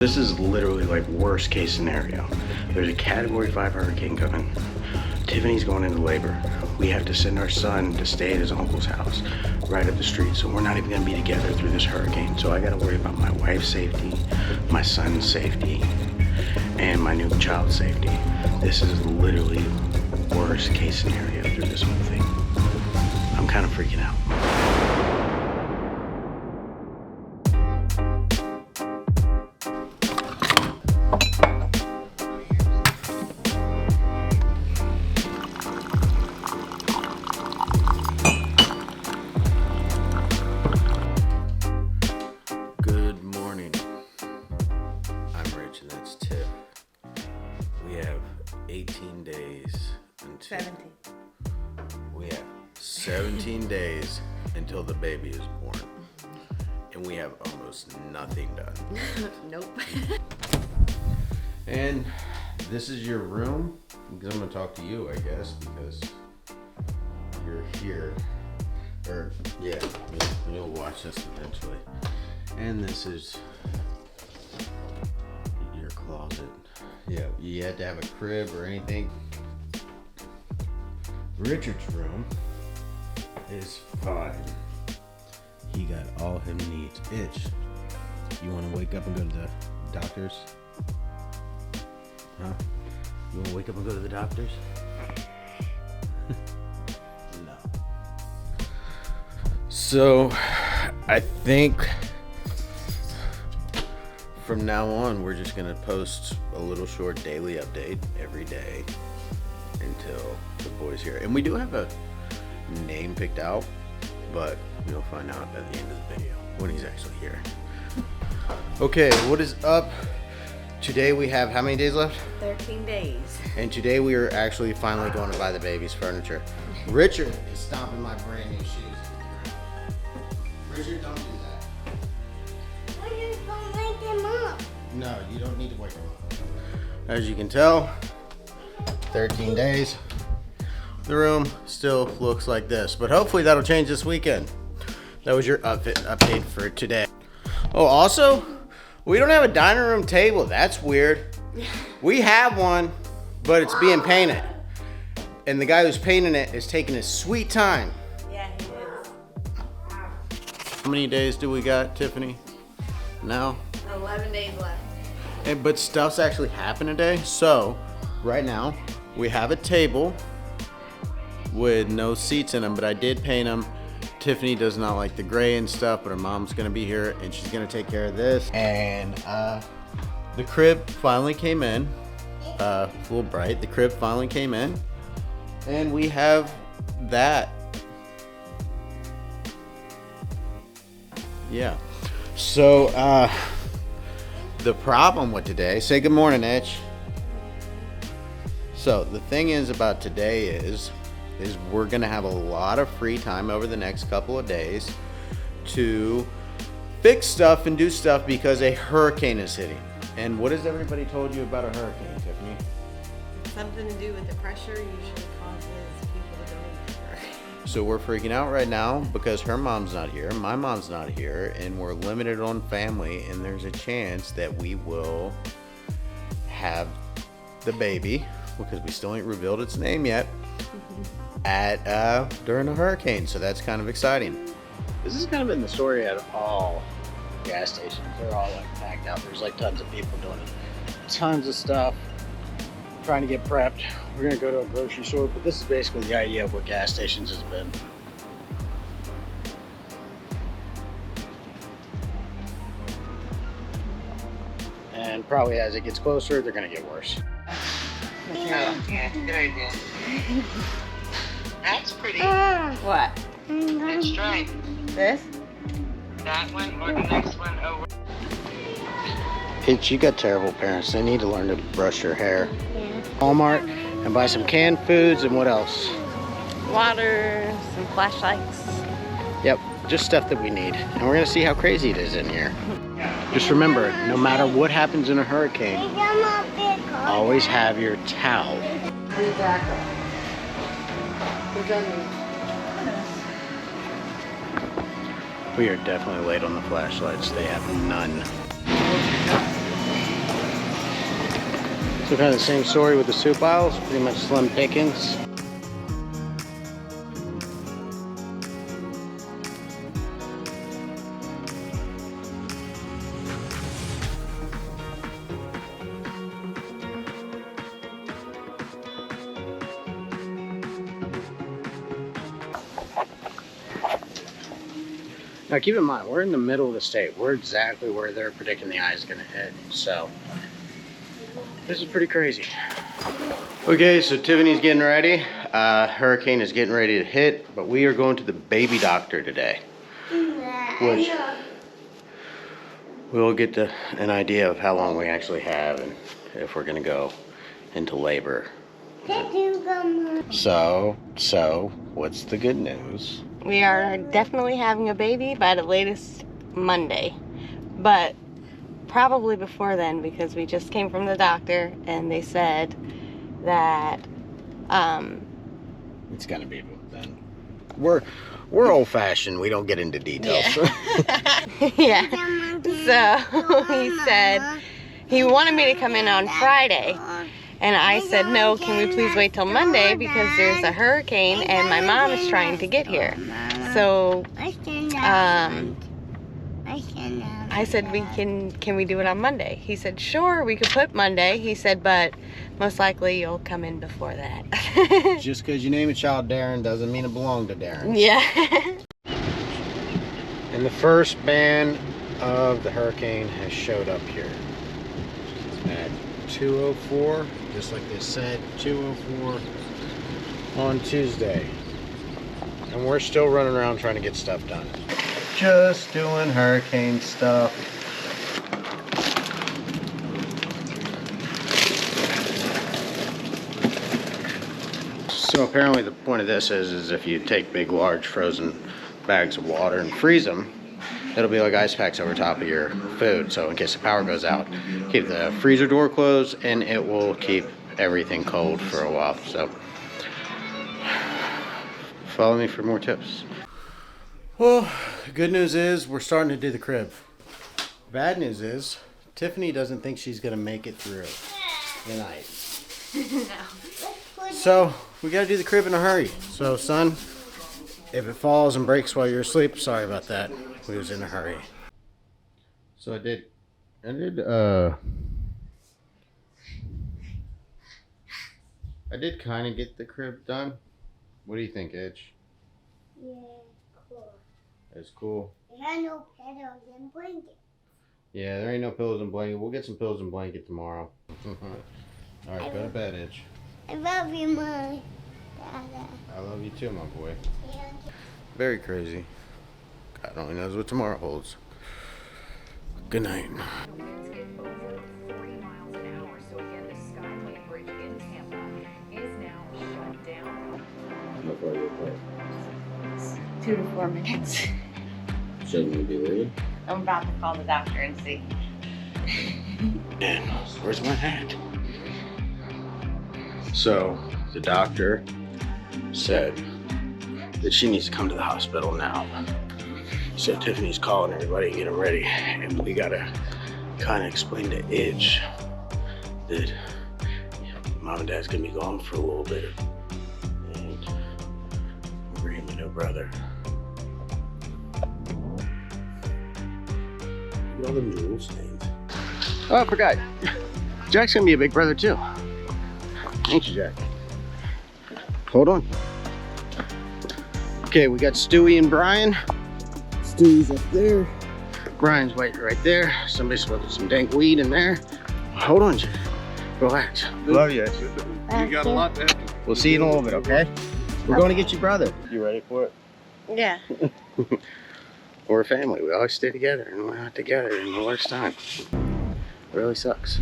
This is literally like worst case scenario. There's a category 5 hurricane coming. Tiffany's going into labor. We have to send our son to stay at his uncle's house right up the street. So we're not even gonna be together through this hurricane. So I gotta worry about my wife's safety, my son's safety, and my new child's safety. This is literally worst case scenario through this whole thing. I'm kind of freaking out. Good morning. I'm Rich and that's Tiff. We have 18 days until 17. We have 17 days until the baby is born. And we have almost nothing done. Nope. And this is your room, because I'm gonna talk to you, I guess, because you're here. Or, yeah, you'll watch this eventually. And this is your closet. Yeah, you had to have a crib or anything. Richard's room is fine. He got all him needs. Itch, you want to wake up and go to the doctors? Huh? You want to wake up and go to the doctors? No. So, I think from now on, we're just gonna post a little short daily update every day until the boy's here. And we do have a name picked out, but you'll find out at the end of the video when he's actually here. Okay, what is up? Today we have how many days left? 13 days. And today we are actually finally going to buy the baby's furniture. Richard is stomping my brand new shoes. Richard, don't do that. I just don't wake him up. No, you don't need to wake him up. As you can tell, 13 days. The room still looks like this, but hopefully that'll change this weekend. That was your outfit update for today. Oh, also, we don't have a dining room table. That's weird. We have one, but it's being painted. And the guy who's painting it is taking his sweet time. Yeah, he is. How many days do we got, Tiffany? Now? 11 days left. But stuff's actually happening today. So, right now, we have a table with no seats in them, but I did paint them. Tiffany does not like the gray and stuff, but her mom's gonna be here and she's gonna take care of this. And the crib finally came in. It's a little bright. The crib finally came in. And we have that. Yeah. So, the problem with today, say good morning, Itch. So the thing is about today is we're gonna have a lot of free time over the next couple of days to fix stuff and do stuff because a hurricane is hitting. And what has everybody told you about a hurricane, Tiffany? Something to do with the pressure usually causes people to go deeper. So we're freaking out right now because her mom's not here, my mom's not here, and we're limited on family, and there's a chance that we will have the baby, because we still ain't revealed its name yet, at during a hurricane. So that's kind of exciting. This has kind of been the story at all gas stations. They're all like packed out. There's like tons of people doing tons of stuff, trying to get prepped. We're gonna go to a grocery store, but this is basically the idea of what gas stations has been. And probably as it gets closer, they're gonna get worse. Yeah, good idea. That's pretty. What? Let's try This? that one or the next one over. Hitch, you got terrible parents. They need to learn to brush your hair. Walmart and buy some canned foods and what else? Water, some flashlights. Yep, just stuff that we need. And we're gonna see how crazy it is in here. Just remember, no matter what happens in a hurricane, always have your towel. We are definitely late on the flashlights. They have none. So kind of the same story with the soup aisles, pretty much slim pickings. Now keep in mind, we're in the middle of the state. We're exactly where they're predicting the eye is gonna hit. So this is pretty crazy. Okay, so Tiffany's getting ready. Hurricane is getting ready to hit, but we are going to the baby doctor today. Which we'll get an idea of how long we actually have and if we're gonna go into labor. So, what's the good news? We are definitely having a baby by the latest Monday, but probably before then because we just came from the doctor and they said that It's gonna be then. We're old-fashioned. We don't get into details. yeah. So he said he wanted me to come in on Friday. And I said, no, can we please wait till Monday because there's a hurricane and my mom is trying to get here. So, I said, can we do it on Monday? He said, sure, we could put Monday. He said, but most likely you'll come in before that. Just because you name a child Darren doesn't mean it belonged to Darren. Yeah. And the first band of the hurricane has showed up here at 2:04, just like they said, 2:04 on Tuesday. And we're still running around trying to get stuff done. Just doing hurricane stuff. So apparently the point of this is if you take big, large frozen bags of water and freeze them, it'll be like ice packs over top of your food. So in case the power goes out, keep the freezer door closed and it will keep everything cold for a while. So follow me for more tips. Well, the good news is we're starting to do the crib. Bad news is Tiffany doesn't think she's gonna make it through the night. No. So we gotta do the crib in a hurry. So son, if it falls and breaks while you're asleep, sorry about that. We was in a hurry. So I did kind of get the crib done. What do you think, Edge? Yeah, cool. That's cool. There are no pillows and blankets. Yeah, there ain't no pillows and blanket. We'll get some pillows and blanket tomorrow. All right, go to bed, Edge. I love you, Mom. Dada. I love you too, my boy. Yeah. Very crazy. God only knows what tomorrow holds. Good night. Winds get over 40 miles an hour. So again, the Skyway Bridge in Tampa is now shut down. How far you play? 2 to 4 minutes. Shouldn't we be leaving? I'm about to call the doctor and see. Man, where's my hat? So, the doctor said that she needs to come to the hospital now. So Tiffany's calling everybody, get them ready. And we gotta kind of explain to Edge that Mom and Dad's gonna be gone for a little bit. And we're bringing a new brother. Look at all them jewel stains. Oh, I forgot. Jack's gonna be a big brother too. Ain't you, Jack? Hold on. Okay, we got Stewie and Brian. Stewie's up there. Brian's waiting right there. Somebody smoking some dank weed in there. Hold on, Jack. Relax. Love you. You got a lot to happen. We'll see you in a little bit, okay? We're going to get your brother. You ready for it? Yeah. We're a family. We always stay together, and we're not together in the worst time. It really sucks.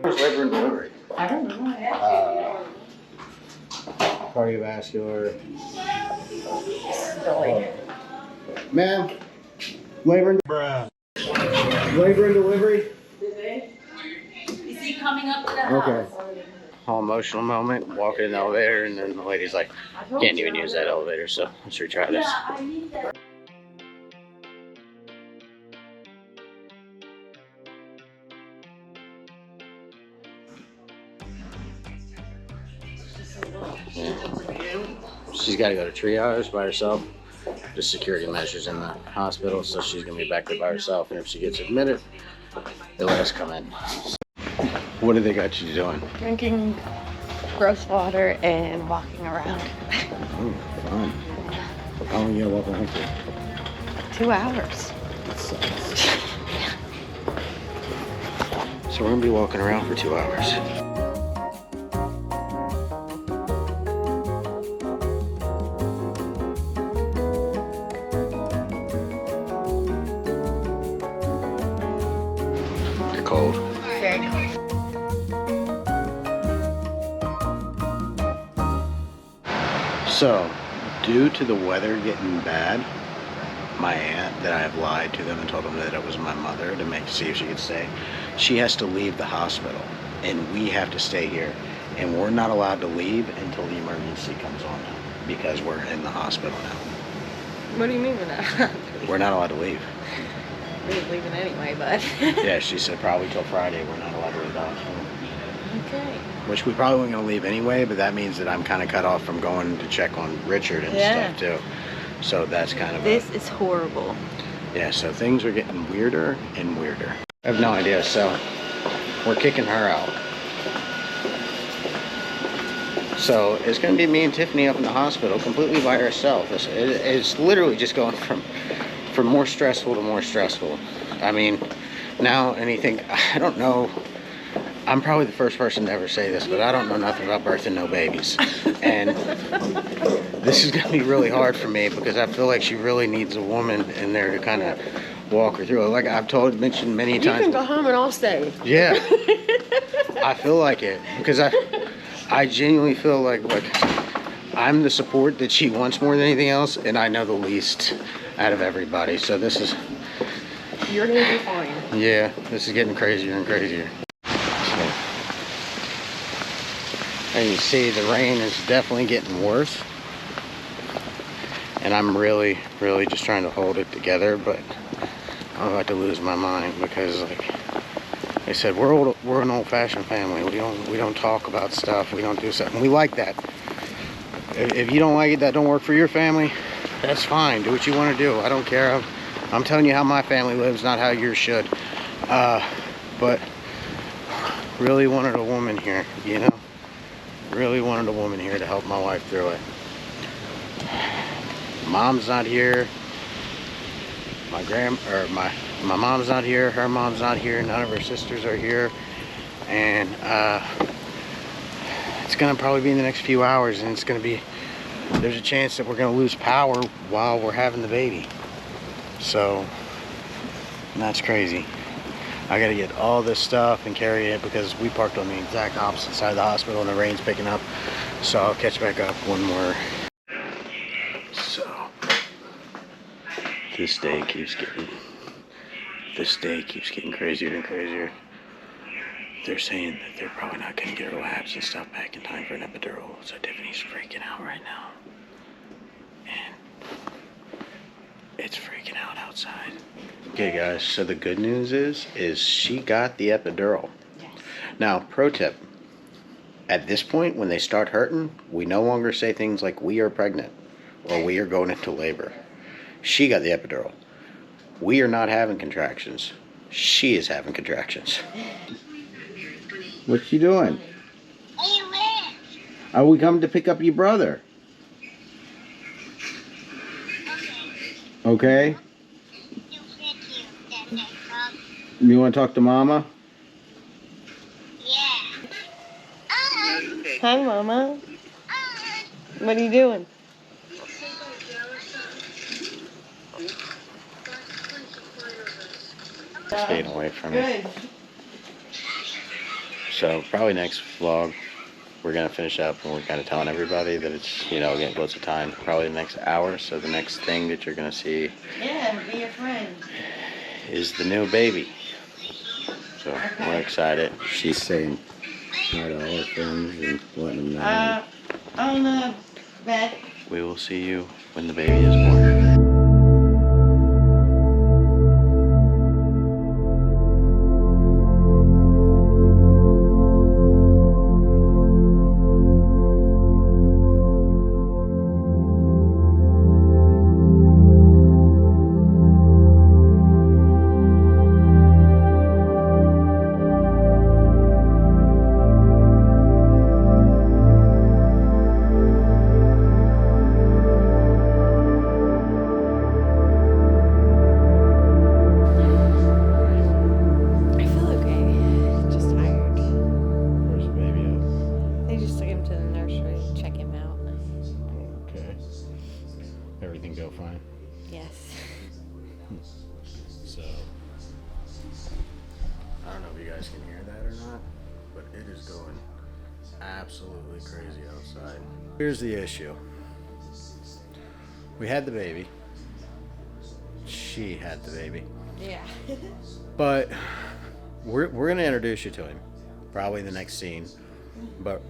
Labor and delivery. I don't know. Cardiovascular. Ma'am, labor and labor and delivery. Is he coming up to the house? Okay. Whole emotional moment, walking in the elevator, and then the lady's like, can't even use that elevator, so let's retry this. I need that. She's got to go to triage by herself. The security measures in the hospital, so she's gonna be back there by herself. And if she gets admitted, they let us come in. What do they got you doing? Drinking gross water and walking around. Oh, fun. How long you gonna walk around for? 2 hours. That sucks. So we're gonna be walking around for 2 hours. They're cold. Very cold. So, due to the weather getting bad, my aunt, that I have lied to them and told them that it was my mother to see if she could stay, she has to leave the hospital, and we have to stay here, and we're not allowed to leave until the emergency comes on now, because we're in the hospital now. What do you mean we're not? We're not allowed to leave. We're leaving anyway, but. Yeah, she said probably till Friday we're not allowed to leave the hospital. Okay. Which we probably weren't going to leave anyway, but that means that I'm kind of cut off from going to check on Richard and stuff too. So that's kind of This is horrible. yeah, so things are getting weirder and weirder. I have no idea, so we're kicking her out. So it's going to be me and Tiffany up in the hospital completely by herself. It's literally just going from more stressful to more stressful. I mean, now anything, I don't know. I'm probably the first person to ever say this, but I don't know nothing about birthing no babies. And this is going to be really hard for me because I feel like she really needs a woman in there to kind of walk her through it. Like I've mentioned many times. You can go home and I'll stay. Yeah. I feel like it because I genuinely feel like I'm the support that she wants more than anything else, and I know the least out of everybody. So this is. You're gonna be fine. Yeah, this is getting crazier and crazier. And you see the rain is definitely getting worse, and I'm really just trying to hold it together, but I'm about to lose my mind because like I said, we're an old-fashioned family. We don't talk about stuff, we don't do stuff, and we like that. If you don't like it, that don't work for your family, that's fine, do what you want to do. I don't care. I'm telling you how my family lives, not how yours should. But really wanted a woman here, you know. Really wanted a woman here to help my wife through it. Mom's not here. My mom's not here. Her mom's not here. None of her sisters are here. And it's gonna probably be in the next few hours, and there's a chance that we're gonna lose power while we're having the baby. So that's crazy. I gotta get all this stuff and carry it because we parked on the exact opposite side of the hospital and the rain's picking up. So I'll catch back up one more. So this day keeps getting crazier and crazier. They're saying that they're probably not gonna get her labs and stuff back in time for an epidural. So Tiffany's freaking out right now. And it's freaking out outside. Okay guys, so the good news is she got the epidural. Yes. Now, pro tip, at this point when they start hurting, we no longer say things like we are pregnant or we are going into labor. She got the epidural. We are not having contractions. She is having contractions. What you doing? Hey, where? Are we coming to pick up your brother? Okay? You want to talk to Mama? Yeah. Hi, Mama. What are you doing? Staying away from me. So probably next vlog we're gonna finish up and we're kind of telling everybody that it's, you know, getting close to time, probably the next hour. So the next thing that you're gonna see, Yeah, be a friend. is the new baby. So we're excited. She's saying hi to all her friends and letting them know. On the bed. We will see you when the baby is born. I feel okay. Just tired. Where's the baby at? They just took him to the nursery to check him out. Okay. Everything go fine? Yes. So, I don't know if you guys can hear that or not, but it is going absolutely crazy outside. Here's the issue. We had the baby. She had the baby. Yeah. But we're going to introduce you to him. Probably in the next scene. But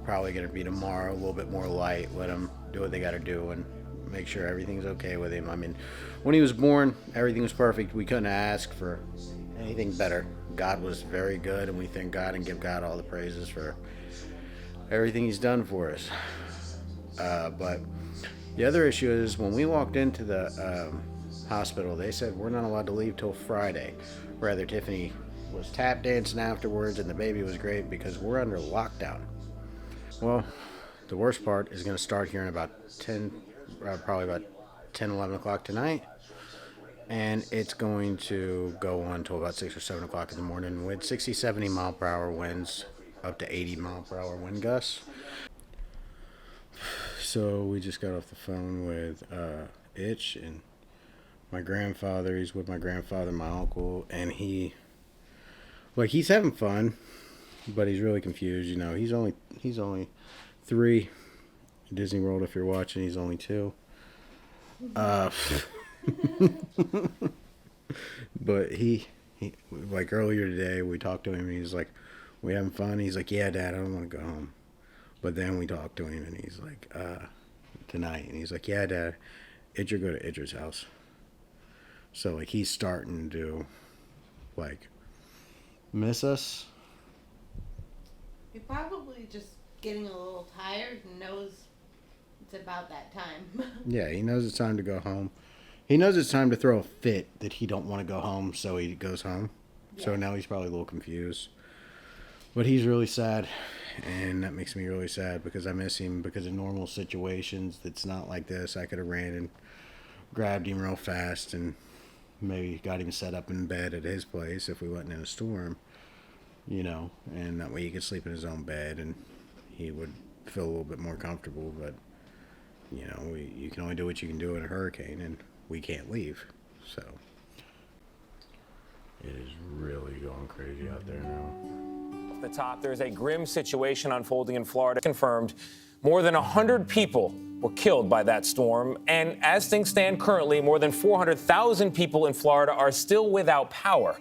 probably going to be tomorrow, a little bit more light. Let them do what they got to do and make sure everything's okay with him. I mean, when he was born, everything was perfect. We couldn't ask for anything better. God was very good, and we thank God and give God all the praises for everything he's done for us. But the other issue is when we walked into the hospital, they said we're not allowed to leave till Friday. Rather, Tiffany was tap dancing afterwards, and the baby was great because we're under lockdown. Well, the worst part is going to start here in about 10, probably about 10, 11 o'clock tonight. And it's going to go on until about 6 or 7 o'clock in the morning with 60, 70 mile per hour winds, up to 80 mile per hour wind gusts. So we just got off the phone with Itch and my grandfather. He's with my grandfather, my uncle, and he's having fun, but he's really confused. You know, he's only 3. Disney World, if you're watching, he's only 2. But he like earlier today we talked to him and he's like, we having fun? He's like, yeah, Dad, I don't want to go home. But then we talked to him and he's like, tonight, and he's like, yeah, Dad, Idra go to Idra's house. So like he's starting to like miss us. You're probably just getting a little tired and knows it's about that time. Yeah, he knows it's time to go home. He knows it's time to throw a fit that he don't want to go home, so he goes home. Yeah. So now he's probably a little confused. But he's really sad, and that makes me really sad because I miss him. Because in normal situations that's not like this, I could have ran and grabbed him real fast and maybe got him set up in bed at his place if we wasn't in a storm, you know, and that way he could sleep in his own bed and he would feel a little bit more comfortable. But you know, you can only do what you can do in a hurricane, and we can't leave. So it is really going crazy out there now. At the top, there's a grim situation unfolding in Florida. Confirmed more than 100 people were killed by that storm. And as things stand currently, more than 400,000 people in Florida are still without power.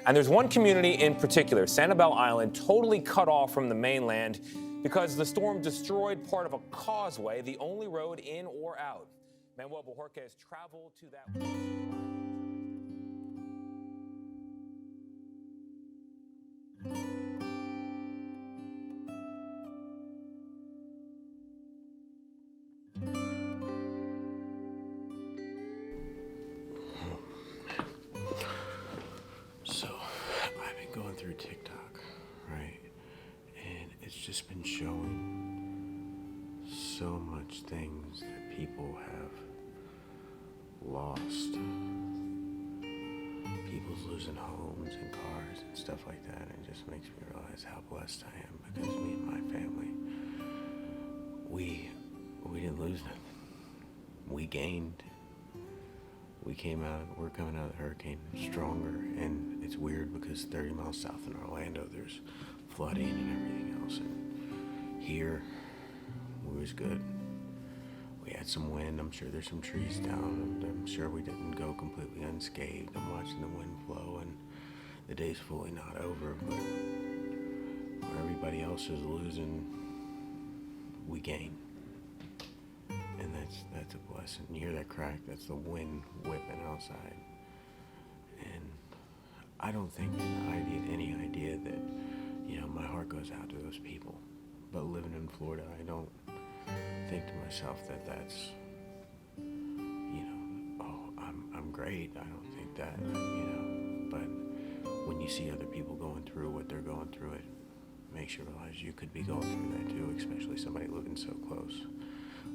And there's one community in particular, Sanibel Island, totally cut off from the mainland because the storm destroyed part of a causeway, the only road in or out. Manuel Bojorquez traveled to that. So, I've been going through TikTok, right? And it's just been showing so much things that people have lost. People's losing homes and cars and stuff like that. And it just makes me realize how blessed I am because me and my family, we didn't lose nothing. We gained. We're coming out of the hurricane stronger, and it's weird because 30 miles south in Orlando, there's flooding and everything else. And here, we was good. We had some wind. I'm sure there's some trees down. I'm sure we didn't go completely unscathed. I'm watching the wind flow, and the day's fully not over. But where everybody else is losing, we gain, and that's a blessing. You hear that crack? That's the wind whipping outside. And I don't think any idea that, you know, my heart goes out to those people. But living in Florida, I don't think to myself that that's, you know, oh, I'm great. I don't think that, you know. But when you see other people going through what they're going through, it makes you realize you could be going through that too, especially somebody living so close.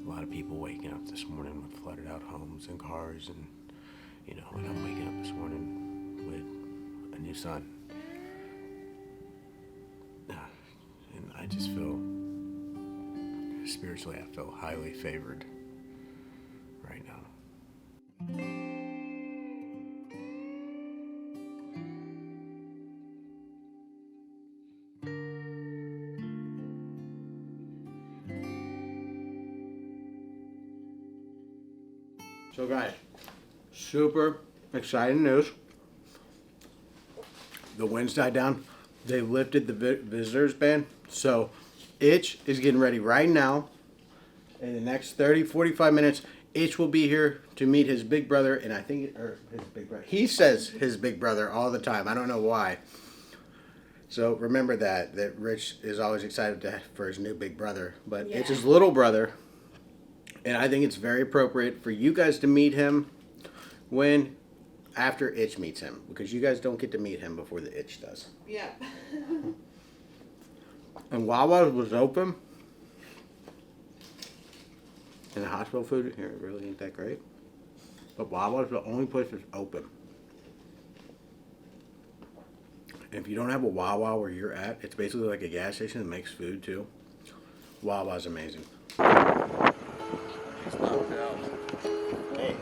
A lot of people waking up this morning with flooded out homes and cars, and, you know, and I'm waking up this morning with a new son. And I just feel, spiritually, I feel highly favored right now. So guys, super exciting news. The winds died down. They lifted the visitors ban. So Itch is getting ready right now. In the next 45 minutes, Itch will be here to meet his big brother, and I think, or his big brother. He says his big brother all the time. I don't know why. So remember that Rich is always excited for his new big brother, but yeah. It's his little brother. And I think it's very appropriate for you guys to meet him after Itch meets him, because you guys don't get to meet him before the Itch does. Yeah. And Wawa was open. And the hospital food here really ain't that great. But Wawa's the only place that's open. And if you don't have a Wawa where you're at, it's basically like a gas station that makes food too. Wawa's amazing. He's knocked out. Hey,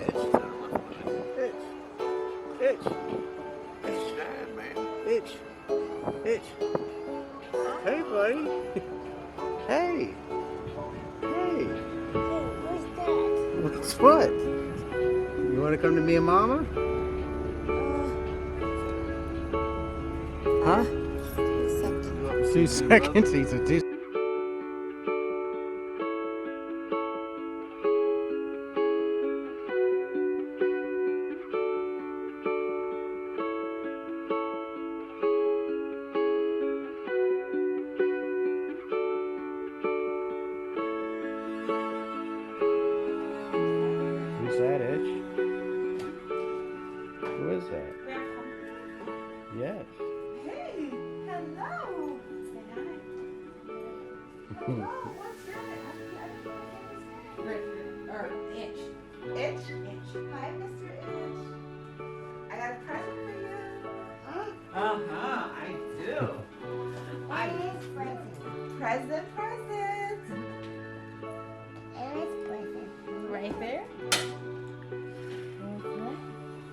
Itch. It's sad, man. Itch. Hey, buddy. Hey. What's what? You want to come to me and Mama? Huh? 2 seconds. He's a 2 Who's that, Itch? Who is that? Yes. Hey, hello. Say hi. Hello, what's your name? Itch. Itch? Hi, Mr. Itch. I got a present for you. I do. Present. Right there.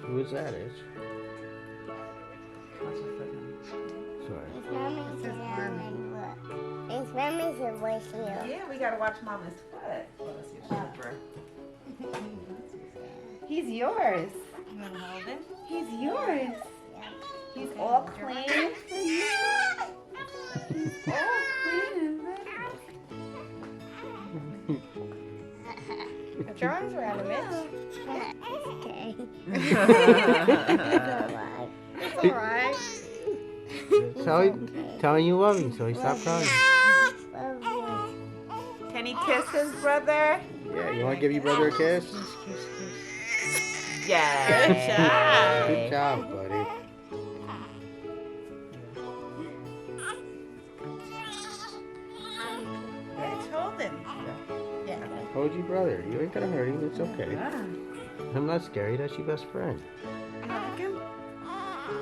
Who is that, Itch? Sorry. It's Mommy's voice here. Yeah, we gotta watch Mama's foot. He's yours. You wanna hold him? He's yours. He's all clean. He's all clean. Put your arms around him, Mitch. Okay. It's alright. Telling you love him, so he stopped crying. Can he kiss his brother? Yeah, you want to give your brother a kiss? Yeah. Good job, buddy. Hold him. Yeah. Hold your brother. You ain't gonna hurt him. It's okay. I'm not scary. That's your best friend. Like him?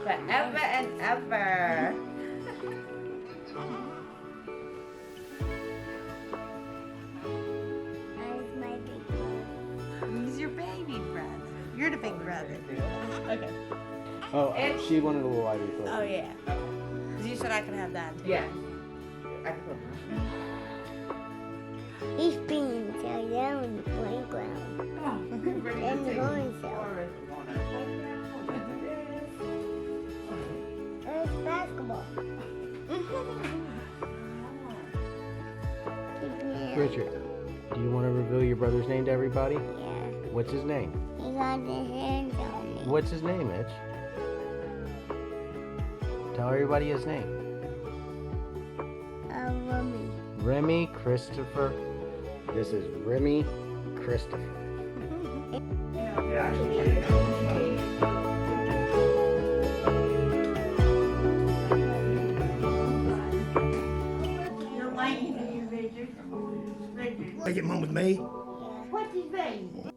Forever and ever. He's your baby brother. You're the big brother. Okay. Oh, she wanted a little ivory Oh, yeah. You said I could have that too. Yeah. I can put He's being so down in the playground. And going so. There's basketball. Richard, do you want to reveal your brother's name to everybody? Yeah. What's his name? He got his hands on me. What's his name, Mitch? Tell everybody his name. Remy. Remy Christopher. This is Remy Christopher. Make it mom with me. What's his name?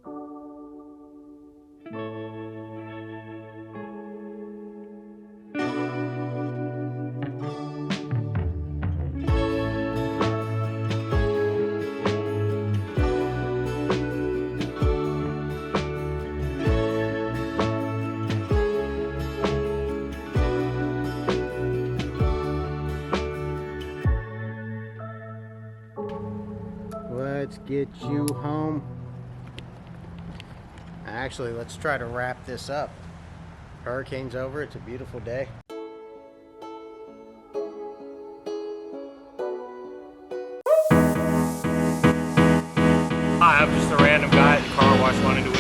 Let's get you home. Actually, let's try to wrap this up. Hurricane's over. It's a beautiful day. Hi, I'm just a random guy at the car wash wanting to